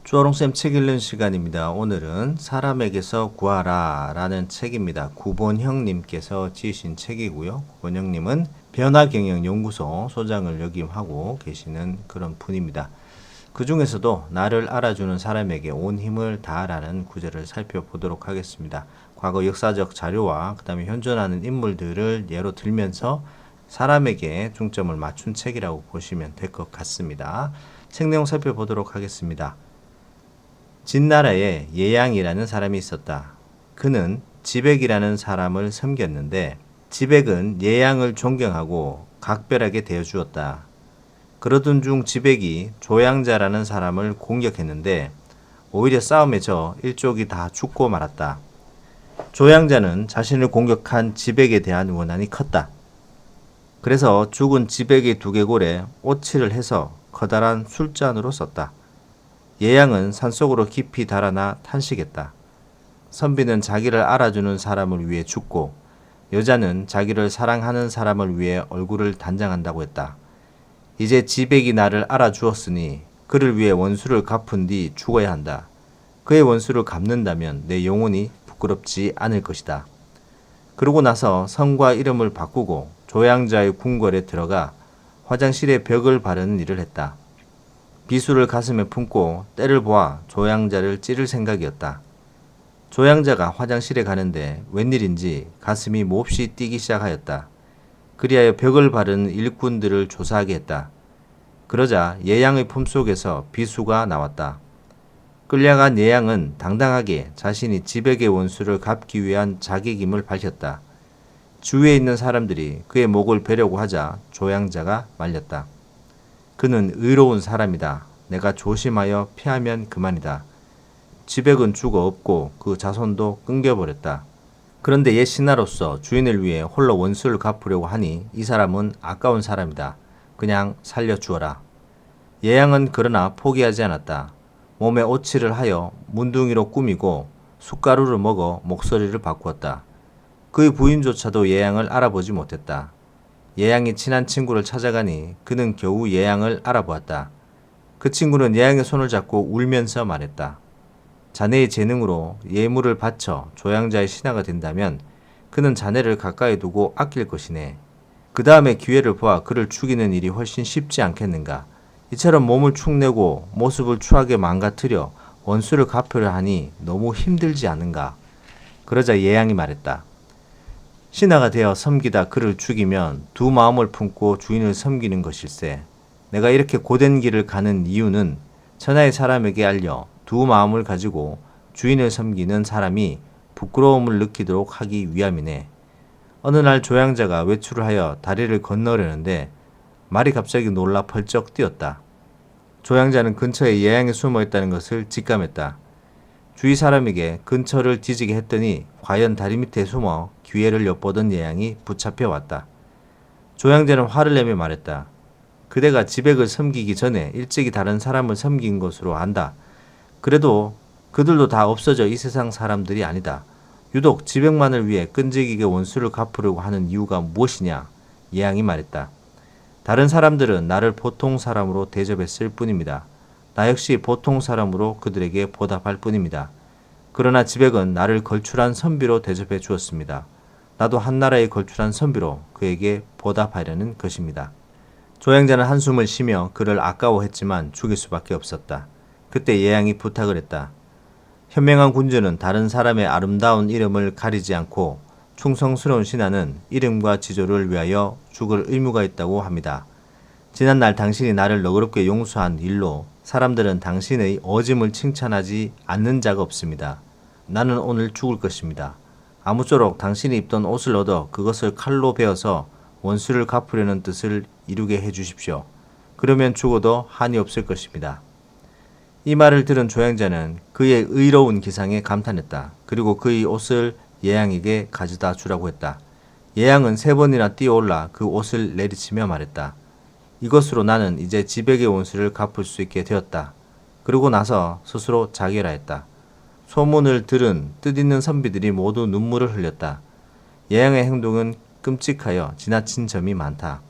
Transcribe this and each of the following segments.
주어롱쌤 책 읽는 시간입니다. 오늘은 사람에게서 구하라 라는 책입니다. 구본형님께서 지으신 책이고요. 구본형님은 변화경영연구소 소장을 역임하고 계시는 그런 분입니다. 그 중에서도 나를 알아주는 사람에게 온 힘을 다하라는 구절을 살펴보도록 하겠습니다. 과거 역사적 자료와 그 다음에 현존하는 인물들을 예로 들면서 사람에게 중점을 맞춘 책이라고 보시면 될 것 같습니다. 책 내용 살펴보도록 하겠습니다. 진나라에 예양이라는 사람이 있었다. 그는 지백이라는 사람을 섬겼는데 지백은 예양을 존경하고 각별하게 대해주었다. 그러던 중 지백이 조양자라는 사람을 공격했는데 오히려 싸움에 져 일족이 다 죽고 말았다. 조양자는 자신을 공격한 지백에 대한 원한이 컸다. 그래서 죽은 지백의 두개골에 오칠을 해서 커다란 술잔으로 썼다. 예양은 산속으로 깊이 달아나 탄식했다. 선비는 자기를 알아주는 사람을 위해 죽고 여자는 자기를 사랑하는 사람을 위해 얼굴을 단장한다고 했다. 이제 지백이 나를 알아주었으니 그를 위해 원수를 갚은 뒤 죽어야 한다. 그의 원수를 갚는다면 내 영혼이 부끄럽지 않을 것이다. 그러고 나서 성과 이름을 바꾸고 조양자의 궁궐에 들어가 화장실에 벽을 바르는 일을 했다. 비수를 가슴에 품고 때를 보아 조양자를 찌를 생각이었다. 조양자가 화장실에 가는데 웬일인지 가슴이 몹시 뛰기 시작하였다. 그리하여 벽을 바르는 일꾼들을 조사하게 했다. 그러자 예양의 품속에서 비수가 나왔다. 끌려간 예양은 당당하게 자신이 지백의 원수를 갚기 위한 자객임을 밝혔다. 주위에 있는 사람들이 그의 목을 베려고 하자 조양자가 말렸다. 그는 의로운 사람이다. 내가 조심하여 피하면 그만이다. 지백은 죽어 없고 그 자손도 끊겨버렸다. 그런데 옛 신하로서 주인을 위해 홀로 원수를 갚으려고 하니 이 사람은 아까운 사람이다. 그냥 살려주어라. 예양은 그러나 포기하지 않았다. 몸에 오칠을 하여 문둥이로 꾸미고 숟가루를 먹어 목소리를 바꾸었다. 그의 부인조차도 예양을 알아보지 못했다. 예양이 친한 친구를 찾아가니 그는 겨우 예양을 알아보았다. 그 친구는 예양의 손을 잡고 울면서 말했다. 자네의 재능으로 예물을 바쳐 조양자의 신하가 된다면 그는 자네를 가까이 두고 아낄 것이네. 그 다음에 기회를 보아 그를 죽이는 일이 훨씬 쉽지 않겠는가. 이처럼 몸을 축내고 모습을 추하게 망가뜨려 원수를 갚으려 하니 너무 힘들지 않은가. 그러자 예양이 말했다. 신하가 되어 섬기다 그를 죽이면 두 마음을 품고 주인을 섬기는 것일세. 내가 이렇게 고된 길을 가는 이유는 천하의 사람에게 알려 두 마음을 가지고 주인을 섬기는 사람이 부끄러움을 느끼도록 하기 위함이네. 어느 날 조양자가 외출을 하여 다리를 건너려는데 말이 갑자기 놀라 펄쩍 뛰었다. 조양자는 근처에 예양이 숨어 있다는 것을 직감했다. 주위 사람에게 근처를 뒤지게 했더니 과연 다리 밑에 숨어 기회를 엿보던 예양이 붙잡혀 왔다. 조양자는 화를 내며 말했다. 그대가 지백을 섬기기 전에 일찍이 다른 사람을 섬긴 것으로 안다. 그래도 그들도 다 없어져 이 세상 사람들이 아니다. 유독 지백만을 위해 끈질기게 원수를 갚으려고 하는 이유가 무엇이냐? 예양이 말했다. 다른 사람들은 나를 보통 사람으로 대접했을 뿐입니다. 나 역시 보통 사람으로 그들에게 보답할 뿐입니다. 그러나 지백은 나를 걸출한 선비로 대접해 주었습니다. 나도 한나라에 걸출한 선비로 그에게 보답하려는 것입니다. 조양자는 한숨을 쉬며 그를 아까워했지만 죽일 수밖에 없었다. 그때 예양이 부탁을 했다. 현명한 군주는 다른 사람의 아름다운 이름을 가리지 않고 충성스러운 신하는 이름과 지조를 위하여 죽을 의무가 있다고 합니다. 지난날 당신이 나를 너그럽게 용서한 일로 사람들은 당신의 어짐을 칭찬하지 않는 자가 없습니다. 나는 오늘 죽을 것입니다. 아무쪼록 당신이 입던 옷을 얻어 그것을 칼로 베어서 원수를 갚으려는 뜻을 이루게 해주십시오. 그러면 죽어도 한이 없을 것입니다. 이 말을 들은 조양자는 그의 의로운 기상에 감탄했다. 그리고 그의 옷을 예양에게 가져다 주라고 했다. 예양은 3번이나 뛰어올라 그 옷을 내리치며 말했다. 이것으로 나는 이제 지백의 원수를 갚을 수 있게 되었다. 그러고 나서 스스로 자결하였다. 소문을 들은 뜻있는 선비들이 모두 눈물을 흘렸다. 예양의 행동은 끔찍하여 지나친 점이 많다.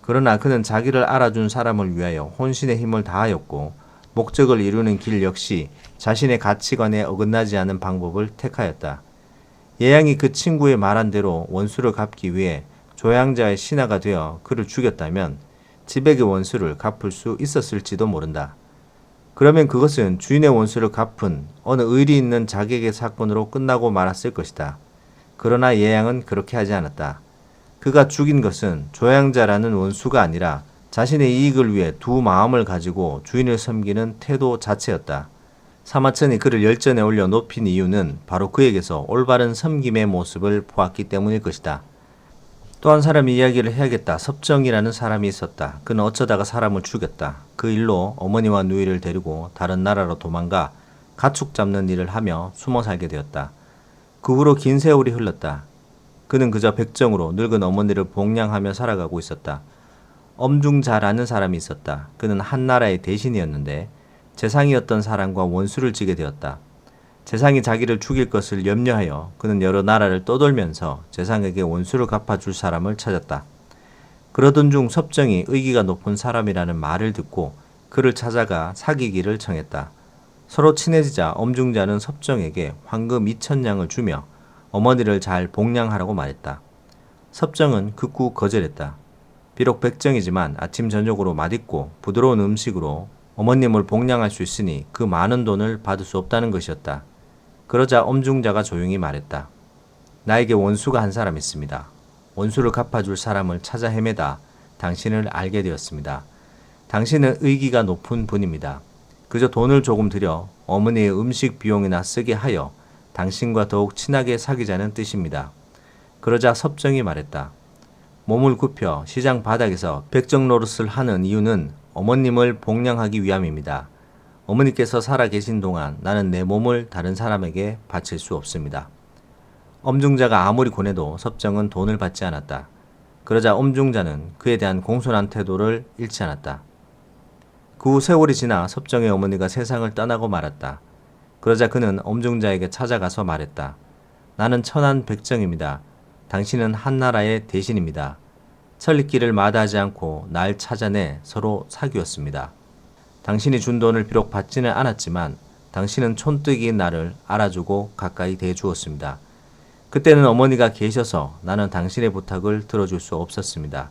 그러나 그는 자기를 알아준 사람을 위하여 혼신의 힘을 다하였고 목적을 이루는 길 역시 자신의 가치관에 어긋나지 않은 방법을 택하였다. 예양이 그 친구의 말한 대로 원수를 갚기 위해 조향자의 신하가 되어 그를 죽였다면 지백의 원수를 갚을 수 있었을지도 모른다. 그러면 그것은 주인의 원수를 갚은 어느 의리 있는 자객의 사건으로 끝나고 말았을 것이다. 그러나 예양은 그렇게 하지 않았다. 그가 죽인 것은 조향자라는 원수가 아니라 자신의 이익을 위해 두 마음을 가지고 주인을 섬기는 태도 자체였다. 사마천이 그를 열전에 올려 높인 이유는 바로 그에게서 올바른 섬김의 모습을 보았기 때문일 것이다. 또 한 사람이 이야기를 해야겠다. 섭정이라는 사람이 있었다. 그는 어쩌다가 사람을 죽였다. 그 일로 어머니와 누이를 데리고 다른 나라로 도망가 가축 잡는 일을 하며 숨어 살게 되었다. 그 후로 긴 세월이 흘렀다. 그는 그저 백정으로 늙은 어머니를 복양하며 살아가고 있었다. 엄중자라는 사람이 있었다. 그는 한 나라의 대신이었는데 재상이었던 사람과 원수를 지게 되었다. 재상이 자기를 죽일 것을 염려하여 그는 여러 나라를 떠돌면서 재상에게 원수를 갚아줄 사람을 찾았다. 그러던 중 섭정이 의기가 높은 사람이라는 말을 듣고 그를 찾아가 사귀기를 청했다. 서로 친해지자 엄중자는 섭정에게 황금 2,000냥을 주며 어머니를 잘 복양하라고 말했다. 섭정은 극구 거절했다. 비록 백정이지만 아침 저녁으로 맛있고 부드러운 음식으로 어머님을 복양할 수 있으니 그 많은 돈을 받을 수 없다는 것이었다. 그러자 엄중자가 조용히 말했다. 나에게 원수가 한 사람 있습니다. 원수를 갚아줄 사람을 찾아 헤매다 당신을 알게 되었습니다. 당신은 의기가 높은 분입니다. 그저 돈을 조금 들여 어머니의 음식 비용이나 쓰게 하여 당신과 더욱 친하게 사귀자는 뜻입니다. 그러자 섭정이 말했다. 몸을 굽혀 시장 바닥에서 백정 노릇을 하는 이유는 어머님을 복양하기 위함입니다. 어머니께서 살아 계신 동안 나는 내 몸을 다른 사람에게 바칠 수 없습니다. 엄중자가 아무리 권해도 섭정은 돈을 받지 않았다. 그러자 엄중자는 그에 대한 공손한 태도를 잃지 않았다. 그 후 세월이 지나 섭정의 어머니가 세상을 떠나고 말았다. 그러자 그는 엄중자에게 찾아가서 말했다. 나는 천한 백정입니다. 당신은 한나라의 대신입니다. 천리길을 마다하지 않고 날 찾아내 서로 사귀었습니다. 당신이 준 돈을 비록 받지는 않았지만 당신은 촌뜨기인 나를 알아주고 가까이 대주었습니다. 그때는 어머니가 계셔서 나는 당신의 부탁을 들어줄 수 없었습니다.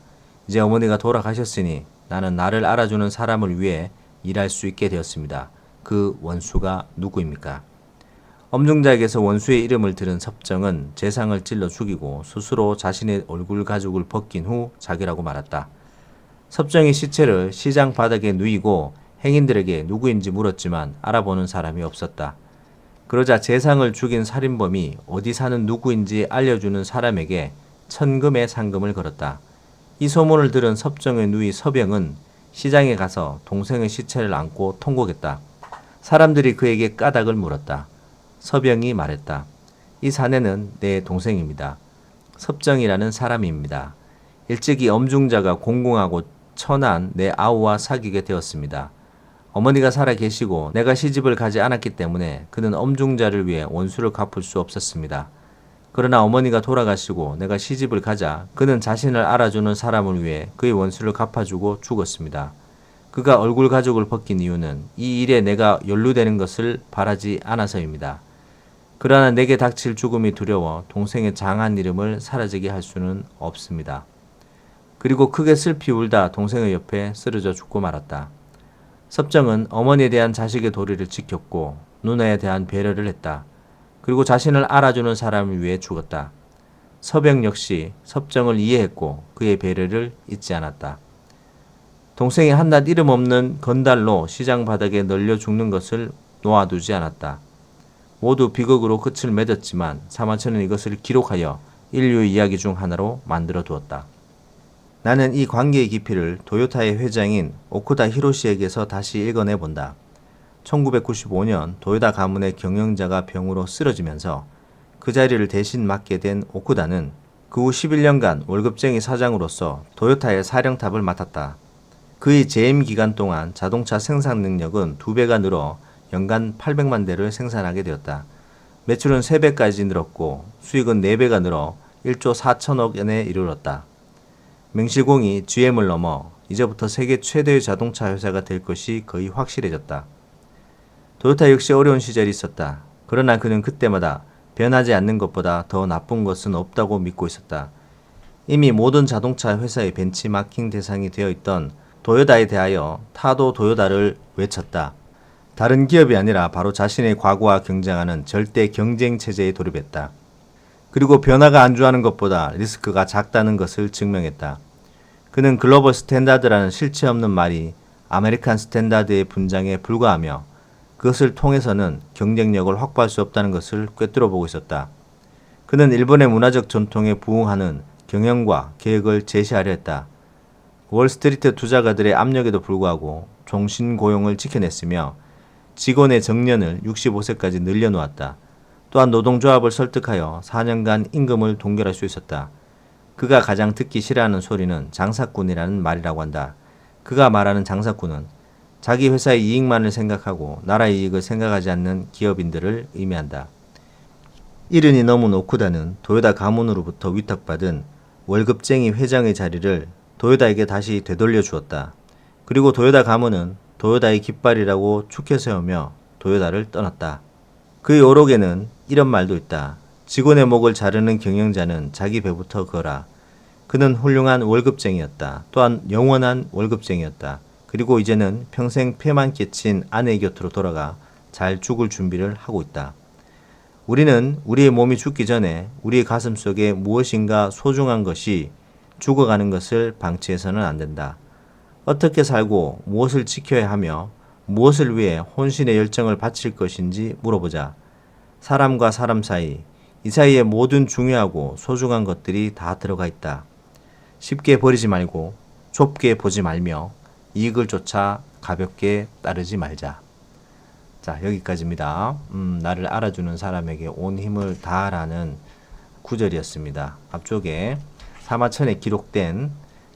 이제 어머니가 돌아가셨으니 나는 나를 알아주는 사람을 위해 일할 수 있게 되었습니다. 그 원수가 누구입니까? 엄중자에게서 원수의 이름을 들은 섭정은 재상을 찔러 죽이고 스스로 자신의 얼굴 가죽을 벗긴 후 자기라고 말했다. 섭정이 시체를 시장 바닥에 누이고 행인들에게 누구인지 물었지만 알아보는 사람이 없었다. 그러자 재상을 죽인 살인범이 어디 사는 누구인지 알려주는 사람에게 천금의 상금을 걸었다. 이 소문을 들은 섭정의 누이 서병은 시장에 가서 동생의 시체를 안고 통곡했다. 사람들이 그에게 까닭을 물었다. 서병이 말했다. 이 사내는 내 동생입니다. 섭정이라는 사람입니다. 일찍이 엄중자가 공공하고 천한 내 아우와 사귀게 되었습니다. 어머니가 살아 계시고 내가 시집을 가지 않았기 때문에 그는 엄중자를 위해 원수를 갚을 수 없었습니다. 그러나 어머니가 돌아가시고 내가 시집을 가자 그는 자신을 알아주는 사람을 위해 그의 원수를 갚아주고 죽었습니다. 그가 얼굴 가죽을 벗긴 이유는 이 일에 내가 연루되는 것을 바라지 않아서입니다. 그러나 내게 닥칠 죽음이 두려워 동생의 장한 이름을 사라지게 할 수는 없습니다. 그리고 크게 슬피 울다 동생의 옆에 쓰러져 죽고 말았다. 섭정은 어머니에 대한 자식의 도리를 지켰고 누나에 대한 배려를 했다. 그리고 자신을 알아주는 사람을 위해 죽었다. 서병 역시 섭정을 이해했고 그의 배려를 잊지 않았다. 동생이 한낱 이름 없는 건달로 시장 바닥에 널려 죽는 것을 놓아두지 않았다. 모두 비극으로 끝을 맺었지만 사마천은 이것을 기록하여 인류의 이야기 중 하나로 만들어 두었다. 나는 이 관계의 깊이를 도요타의 회장인 오쿠다 히로시에게서 다시 읽어내 본다. 1995년 도요타 가문의 경영자가 병으로 쓰러지면서 그 자리를 대신 맡게 된 오쿠다는 그 후 11년간 월급쟁이 사장으로서 도요타의 사령탑을 맡았다. 그의 재임 기간 동안 자동차 생산 능력은 2배가 늘어 연간 800만 대를 생산하게 되었다. 매출은 3배까지 늘었고 수익은 4배가 늘어 1조 4천억 엔에 이르렀다. 명실공히 GM을 넘어 이제부터 세계 최대의 자동차 회사가 될 것이 거의 확실해졌다. 도요타 역시 어려운 시절이 있었다. 그러나 그는 그때마다 변하지 않는 것보다 더 나쁜 것은 없다고 믿고 있었다. 이미 모든 자동차 회사의 벤치마킹 대상이 되어 있던 도요다에 대하여 타도 도요다를 외쳤다. 다른 기업이 아니라 바로 자신의 과거와 경쟁하는 절대 경쟁 체제에 돌입했다. 그리고 변화가 안주하는 것보다 리스크가 작다는 것을 증명했다. 그는 글로벌 스탠다드라는 실체 없는 말이 아메리칸 스탠다드의 분장에 불과하며 그것을 통해서는 경쟁력을 확보할 수 없다는 것을 꿰뚫어 보고 있었다. 그는 일본의 문화적 전통에 부응하는 경영과 계획을 제시하려 했다. 월스트리트 투자가들의 압력에도 불구하고 종신 고용을 지켜냈으며 직원의 정년을 65세까지 늘려놓았다. 또한 노동조합을 설득하여 4년간 임금을 동결할 수 있었다. 그가 가장 듣기 싫어하는 소리는 장사꾼이라는 말이라고 한다. 그가 말하는 장사꾼은 자기 회사의 이익만을 생각하고 나라의 이익을 생각하지 않는 기업인들을 의미한다. 이른이 넘은 오쿠다는 도요다 가문으로부터 위탁받은 월급쟁이 회장의 자리를 도요다에게 다시 되돌려 주었다. 그리고 도요다 가문은 도요다의 깃발이라고 축해 세우며 도요다를 떠났다. 그의 오록에는 이런 말도 있다. 직원의 목을 자르는 경영자는 자기 배부터 거라. 그는 훌륭한 월급쟁이였다. 또한 영원한 월급쟁이였다. 그리고 이제는 평생 폐만 끼친 아내의 곁으로 돌아가 잘 죽을 준비를 하고 있다. 우리는 우리의 몸이 죽기 전에 우리의 가슴 속에 무엇인가 소중한 것이 죽어가는 것을 방치해서는 안 된다. 어떻게 살고 무엇을 지켜야 하며 무엇을 위해 혼신의 열정을 바칠 것인지 물어보자. 사람과 사람 사이, 이 사이에 모든 중요하고 소중한 것들이 다 들어가 있다. 쉽게 버리지 말고 좁게 보지 말며 이익을 쫓아 가볍게 따르지 말자. 자, 여기까지입니다. 나를 알아주는 사람에게 온 힘을 다하라는 구절이었습니다. 앞쪽에 사마천에 기록된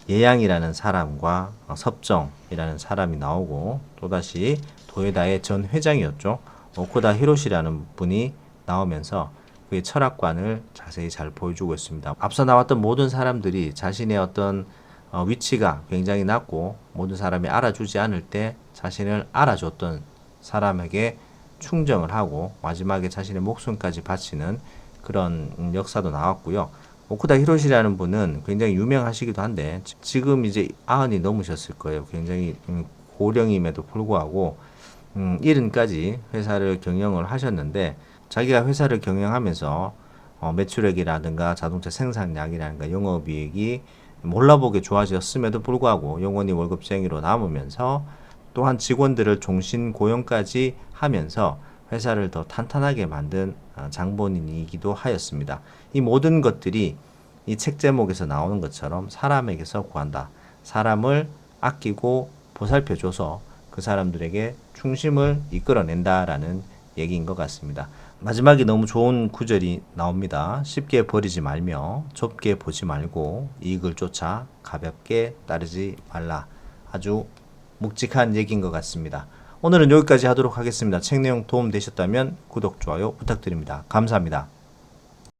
예양이라는 사람과 섭정이라는 사람이 나오고 또다시 도요다의 전 회장이었죠. 오쿠다 히로시라는 분이 나오면서 그의 철학관을 자세히 잘 보여주고 있습니다. 앞서 나왔던 모든 사람들이 자신의 어떤 위치가 굉장히 낮고 모든 사람이 알아주지 않을 때 자신을 알아줬던 사람에게 충정을 하고 마지막에 자신의 목숨까지 바치는 그런 역사도 나왔고요. 오쿠다 히로시라는 분은 굉장히 유명하시기도 한데 지금 이제 90이 넘으셨을 거예요. 굉장히 고령임에도 불구하고 70까지 회사를 경영을 하셨는데 자기가 회사를 경영하면서 매출액이라든가 자동차 생산량이라든가 영업이익이 몰라보게 좋아졌음에도 불구하고 영원히 월급쟁이로 남으면서 또한 직원들을 종신 고용까지 하면서 회사를 더 탄탄하게 만든 장본인이기도 하였습니다. 이 모든 것들이 이 책 제목에서 나오는 것처럼 사람에게서 구한다. 사람을 아끼고 보살펴줘서 그 사람들에게 충심을 이끌어낸다라는 얘기인 것 같습니다. 마지막에 너무 좋은 구절이 나옵니다. 쉽게 버리지 말며 좁게 보지 말고 이익을 쫓아 가볍게 따르지 말라. 아주 묵직한 얘기인 것 같습니다. 오늘은 여기까지 하도록 하겠습니다. 책 내용 도움 되셨다면 구독, 좋아요 부탁드립니다. 감사합니다.